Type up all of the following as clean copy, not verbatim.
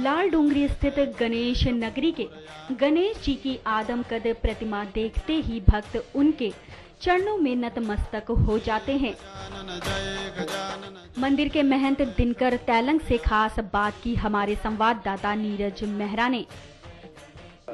लाल डोंगरी स्थित गणेश नगरी के गणेश जी की आदमकद प्रतिमा देखते ही भक्त उनके चरणों में नतमस्तक हो जाते हैं। मंदिर के महंत दिनकर तैलंग से खास बात की हमारे संवाददाता नीरज मेहरा ने।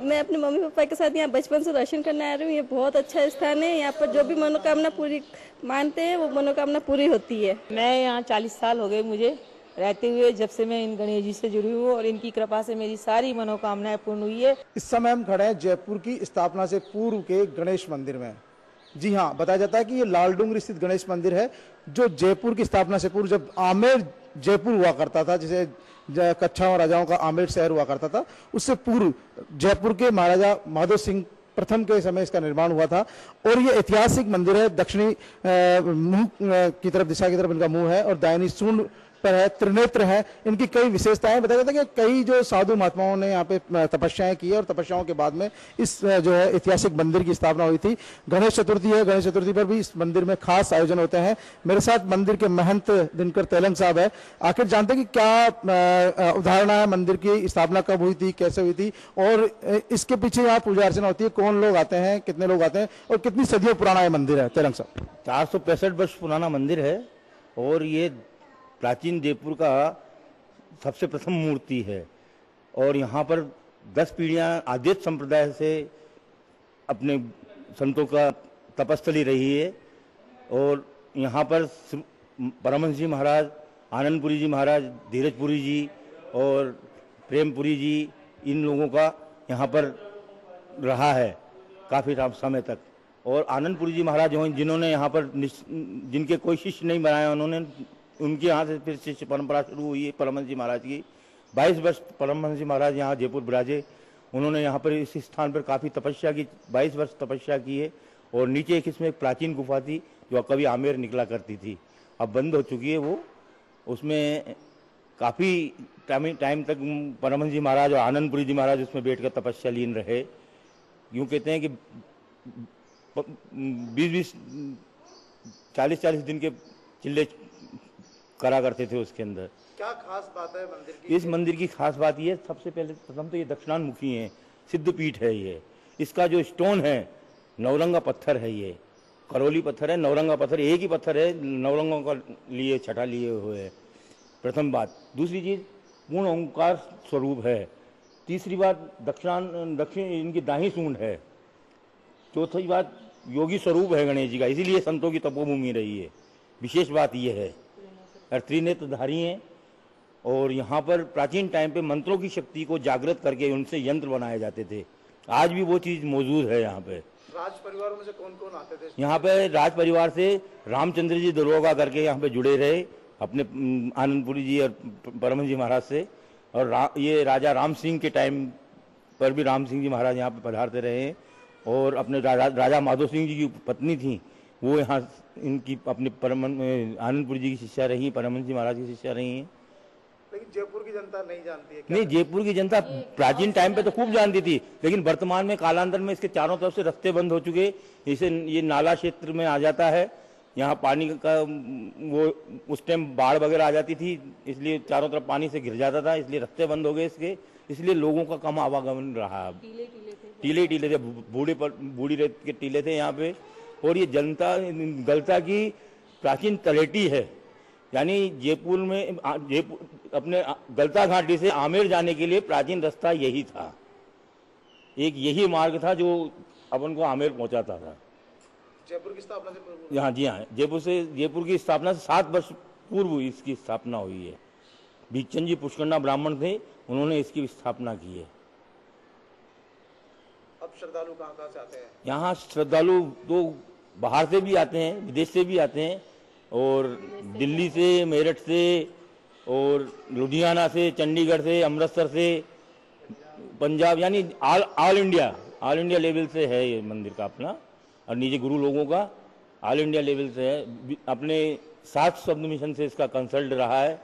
मैं अपने मम्मी पापा के साथ यहाँ बचपन से दर्शन करने आ रही हूँ। ये बहुत अच्छा स्थान है। यहाँ पर जो भी मनोकामना पूरी मानते हैं वो मनोकामना पूरी होती है। मैं यहाँ 40 साल हो गए मुझे रहते हुए, जब से मैं इन गणेश जी से जुड़ी हूँ और इनकी कृपा से मेरी सारी मनोकामनाएं पूर्ण हुई है। इस समय हम खड़े हैं जयपुर की स्थापना से पूर्व के गणेश मंदिर में। जी हाँ, बताया जाता है कि ये लाल डोंगरी स्थित गणेश मंदिर है जो जयपुर की स्थापना से पूर्व, जब आमेर जयपुर हुआ करता था, जिसे कच्छाओं राजाओं का आमेर शहर हुआ करता था, उससे पूर्व जयपुर के महाराजा माधो सिंह प्रथम के समय इसका निर्माण हुआ था। और ये ऐतिहासिक मंदिर है। दक्षिणी मुंह की तरफ, दिशा की तरफ इनका मुंह है और दाहिनी सूंड पर है, त्रिनेत्र है। इनकी कई विशेषताएं। बताया जाता है कि कई जो साधु महात्माओं ने यहाँ पे तपस्याएं की और तपस्याओं के बाद में इस जो है ऐतिहासिक मंदिर की स्थापना हुई थी। गणेश चतुर्थी है, गणेश चतुर्थी पर भी इस मंदिर में खास आयोजन होते हैं। मेरे साथ मंदिर के महंत दिनकर तैलंग साहब है। आखिर जानते हैं कि क्या उदाहरण है, मंदिर की स्थापना कब हुई थी, कैसे हुई थी और इसके पीछे यहाँ पूजा अर्चना होती है, कौन लोग आते हैं, कितने लोग आते हैं और कितनी सदियों पुराना ये मंदिर है? तैलंग साहब, 465 वर्ष पुराना मंदिर है और ये प्राचीन जयपुर का सबसे प्रथम मूर्ति है। और यहाँ पर 10 पीढ़ियाँ आद्यत संप्रदाय से अपने संतों का तपस्थली रही है। और यहाँ पर परमहंस जी महाराज, आनंदपुरी जी महाराज, धीरजपुरी जी और प्रेमपुरी जी, इन लोगों का यहाँ पर रहा है काफ़ी समय तक। और आनंदपुरी जी महाराज जिन्होंने यहाँ पर जिनके कोई शिष्य नहीं बनाया, उन्होंने उनके यहाँ से फिर शिष्य परंपरा शुरू हुई है परमहंस जी महाराज की। 22 वर्ष परमहंस जी महाराज यहाँ जयपुर विराजे। उन्होंने यहाँ पर इस स्थान पर काफ़ी तपस्या की, 22 वर्ष तपस्या की है। और नीचे एक इसमें एक प्राचीन गुफा थी जो कभी आमेर निकला करती थी, अब बंद हो चुकी है वो। उसमें काफ़ी टाइम तक परमहंस जी महाराज और आनंदपुरी जी महाराज उसमें बैठ कर तपस्या लीन रहे। यूँ कहते हैं कि 20-20, 40-40 दिन के चिल्ले करा करते थे उसके अंदर। क्या खास बात है मंदिर की? इस मंदिर की खास बात ये, सबसे पहले प्रथम तो ये दक्षिणामुखी है, सिद्धपीठ है ये। इसका जो स्टोन है नवरंगा पत्थर है, ये करौली पत्थर है, नवरंगा पत्थर एक ही पत्थर है, नवरंगों का लिए छठा लिए हुए है, प्रथम बात। दूसरी चीज पूर्ण ओंकार स्वरूप है। तीसरी बात दक्षिण इनकी दाहिनी सूंड है। चौथी बात योगी स्वरूप है गणेश जी का, इसीलिए संतों की तपोभूमि रही है। विशेष बात यह है। और त्रिनेत्रधारी हैं। और यहाँ पर प्राचीन टाइम पे मंत्रों की शक्ति को जागृत करके उनसे यंत्र बनाए जाते थे। आज भी वो चीज मौजूद है यहाँ पे। राज परिवारों में से कौन कौन आते थे? यहाँ पे राज परिवार से रामचंद्र जी दरोगा करके यहाँ पे जुड़े रहे अपने आनंदपुरी जी और परमहंस जी महाराज से। और ये राजा राम सिंह के टाइम पर भी राम सिंह जी महाराज यहाँ पे पधारते रहे। और अपने राजा माधो सिंह जी की पत्नी थी, वो यहाँ इनकी अपने आनंदपुरी जी की शिष्या रही, परमहंस जी महाराज की शिष्या रही हैं। लेकिन जयपुर की जनता नहीं जानती है। नहीं, जयपुर की जनता प्राचीन टाइम पे तो खूब जानती थी, लेकिन वर्तमान में कालांतर में इसके चारों तरफ से रास्ते बंद हो चुके। इसे ये नाला क्षेत्र में आ जाता है। यहाँ पानी का वो उस टाइम बाढ़ वगैरह आ जाती थी, इसलिए चारों तरफ पानी से घिर जाता था, इसलिए रास्ते बंद हो गए इसके। इसलिए लोगों का कम आवागमन रहा। टीले थे, बूढ़ी रेत के टीले थे यहाँ पे। और ये जनता गलता की प्राचीन तलेटी है। यानी जयपुर में अपने गलता घाटी से आमेर जाने के लिए प्राचीन रास्ता यही था। एक यही मार्ग था जो अपन को आमेर पहुंचाता था। जयपुर की स्थापना से पूर्व? हाँ जी हाँ, जयपुर की स्थापना से 7 वर्ष पूर्व इसकी स्थापना हुई है। भीमचंद जी पुष्करना ब्राह्मण थे, उन्होंने इसकी स्थापना की है। अब श्रद्धालु कहाँ से आते हैं? यहाँ श्रद्धालु तो बाहर से भी आते हैं, विदेश से भी आते हैं। और दिल्ली से, मेरठ से और लुधियाना से, चंडीगढ़ से, अमृतसर से, पंजाब, यानी ऑल इंडिया लेवल से है ये मंदिर का अपना। और नीचे गुरु लोगों का ऑल इंडिया लेवल से है। अपने 7 शब्द मिशन से इसका कंसल्ट रहा है।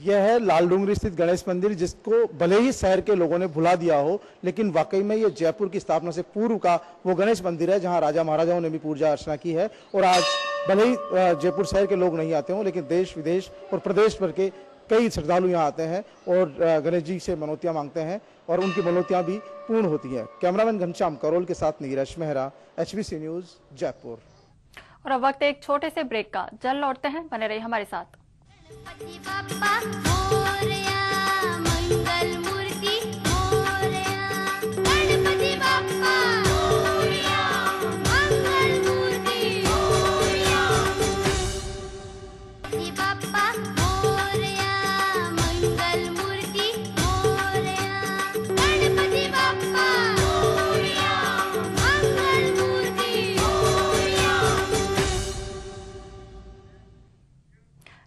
यह है लाल डोंगरी स्थित गणेश मंदिर, जिसको भले ही शहर के लोगों ने भुला दिया हो, लेकिन वाकई में यह जयपुर की स्थापना से पूर्व का वो गणेश मंदिर है जहां राजा महाराजाओं ने भी पूजा अर्चना की है। और आज भले ही जयपुर शहर के लोग नहीं आते हों, लेकिन देश विदेश और प्रदेश भर के कई श्रद्धालु यहाँ आते हैं और गणेश जी से मनौतियाँ मांगते हैं और उनकी मनौतियाँ भी पूर्ण होती हैं। कैमरामैन घनश्याम करोल के साथ नीरज मेहरा, HBC न्यूज, जयपुर। और अब वक्त एक छोटे से ब्रेक का, जल्द लौटते हैं, बने रहिए हमारे साथ।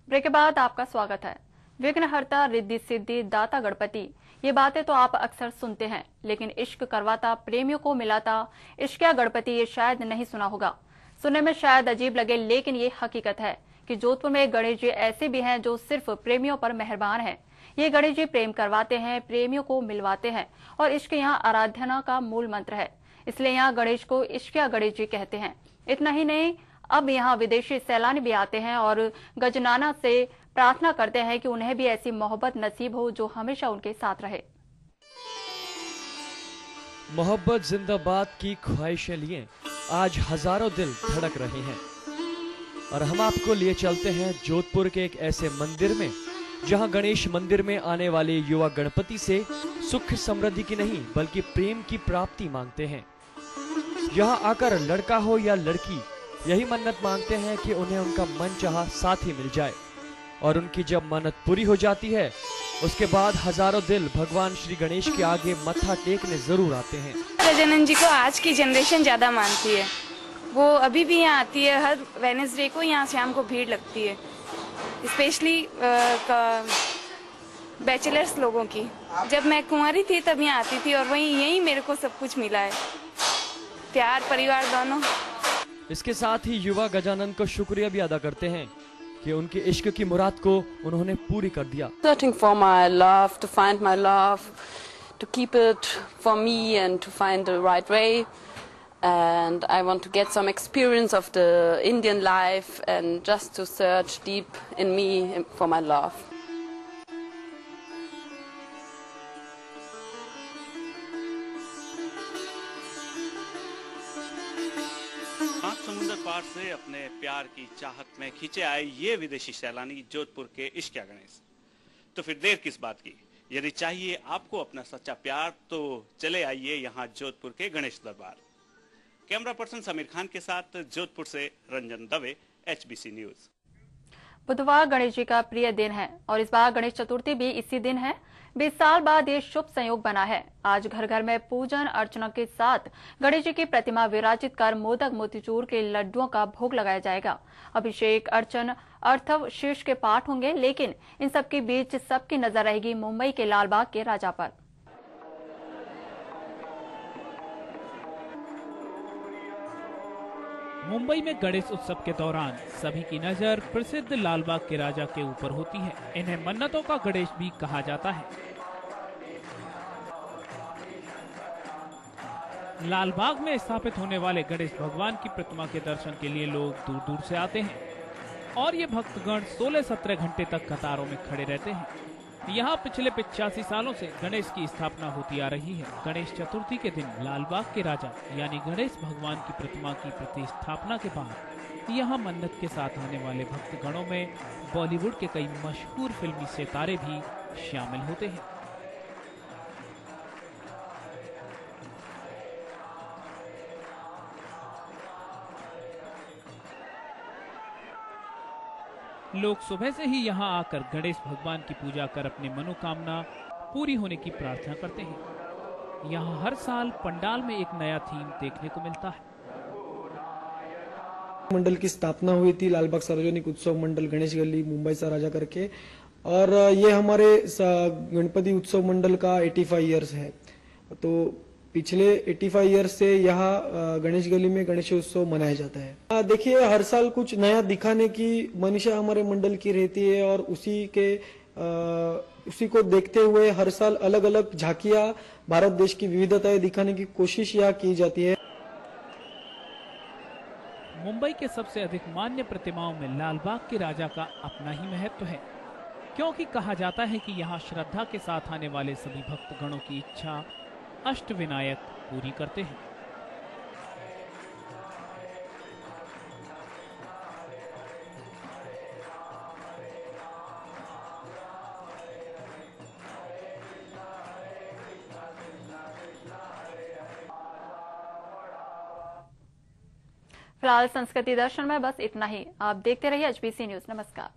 ब्रेक के बाद आपका स्वागत है। विघ्नहर्ता, रिद्धि सिद्धि, दाता गणपति, ये बातें तो आप अक्सर सुनते हैं, लेकिन इश्क करवाता, प्रेमियों को मिलाता, इश्किया गणपति, ये शायद नहीं सुना होगा। सुनने में शायद अजीब लगे, लेकिन ये हकीकत है कि जोधपुर में गणेश जी ऐसे भी हैं जो सिर्फ प्रेमियों पर मेहरबान हैं। ये गणेश जी प्रेम करवाते हैं, प्रेमियों को मिलवाते हैं और इश्क यहाँ आराधना का मूल मंत्र है। इसलिए यहाँ गणेश को इश्किया गणेश जी कहते हैं। इतना ही नहीं, अब यहाँ विदेशी सैलानी भी आते हैं और गजनाना से प्रार्थना करते हैं कि उन्हें भी ऐसी मोहब्बत नसीब हो जो हमेशा उनके साथ रहे। मोहब्बत जिंदाबाद की ख्वाहिशें लिए आज हजारों दिल धड़क रहे हैं और हम आपको लिए चलते हैं जोधपुर के एक ऐसे मंदिर में जहां गणेश मंदिर में आने वाले युवा गणपति से सुख समृद्धि की नहीं बल्कि प्रेम की प्राप्ति मांगते हैं। यहां आकर लड़का हो या लड़की यही मन्नत मांगते हैं कि उन्हें उनका मनचाहा साथी मिल जाए और उनकी जब मन्नत पूरी हो जाती है उसके बाद हजारों दिल भगवान श्री गणेश के आगे मत्था टेकने जरूर आते हैं। गजानन जी को आज की जनरेशन ज्यादा मानती है, वो अभी भी यहाँ आती है। हर वेडनेसडे को यहाँ शाम को भीड़ लगती है, स्पेशली बैचलर्स लोगों की। जब मैं कुंवारी थी तब यहाँ आती थी और यही मेरे को सब कुछ मिला है, प्यार, परिवार दोनों। इसके साथ ही युवा गजानन को शुक्रिया भी अदा करते हैं कि उनके इश्क की मुराद को उन्होंने पूरी कर दिया। Searching for my love, to find my love, to keep it for me and to find the right way. And I want to get some experience of the Indian life and just to search deep in me for my love. समुद्र पार से अपने प्यार की चाहत में खींचे आए ये विदेशी सैलानी जोधपुर के इश्किया गणेश। तो फिर देर किस बात की, यदि चाहिए आपको अपना सच्चा प्यार तो चले आइए यहाँ जोधपुर के गणेश दरबार। कैमरा पर्सन समीर खान के साथ जोधपुर से रंजन दवे, HBC न्यूज। बुधवार गणेश जी का प्रिय दिन है और इस बार गणेश चतुर्थी भी इसी दिन है। 20 साल बाद ये शुभ संयोग बना है। आज घर घर में पूजन अर्चना के साथ गणेश जी की प्रतिमा विराजित कर मोदक मोतीचूर के लड्डुओं का भोग लगाया जाएगा। अभिषेक, अर्चन, अर्थव, शीर्ष के पाठ होंगे, लेकिन इन सबके बीच सबकी नजर रहेगी मुंबई के लालबाग के राजा पर। मुंबई में गणेश उत्सव के दौरान सभी की नजर प्रसिद्ध लालबाग के राजा के ऊपर होती है। इन्हें मन्नतों का गणेश भी कहा जाता है। लालबाग में स्थापित होने वाले गणेश भगवान की प्रतिमा के दर्शन के लिए लोग दूर दूर से आते हैं और ये भक्तगण 16-17 घंटे तक कतारों में खड़े रहते हैं। यहाँ पिछले 85 सालों से गणेश की स्थापना होती आ रही है। गणेश चतुर्थी के दिन लालबाग के राजा यानी गणेश भगवान की प्रतिमा की प्रतिष्ठापना के बाद यहाँ मन्नत के साथ आने वाले भक्तगणों में बॉलीवुड के कई मशहूर फिल्मी सितारे भी शामिल होते हैं। लोग सुबह से ही यहाँ आकर गणेश भगवान की पूजा कर अपनी मनोकामना पूरी होने की प्रार्थना करते हैं। यहाँ हर साल पंडाल में एक नया थीम देखने को मिलता है। मंडल की स्थापना हुई थी लालबाग सार्वजनिक उत्सव मंडल गणेश गली मुंबई से राजा करके, और ये हमारे गणपति उत्सव मंडल का 85 इयर्स है। तो पिछले 85 ईयर्स से यहाँ गणेश गली में गणेश उत्सव मनाया जाता है। देखिए, हर साल कुछ नया दिखाने की मनीषा हमारे मंडल की रहती है और उसी को देखते हुए हर साल अलग अलग झांकियां भारत देश की विविधताएं दिखाने की कोशिश यहाँ की जाती है। मुंबई के सबसे अधिक मान्य प्रतिमाओं में लालबाग के राजा का अपना ही महत्व है, क्योंकि कहा जाता है कि यहाँ श्रद्धा के साथ आने वाले सभी भक्तगणों की इच्छा अष्टविनायक पूरी करते हैं। फिलहाल संस्कृति दर्शन में बस इतना ही। आप देखते रहिए HBC न्यूज। नमस्कार।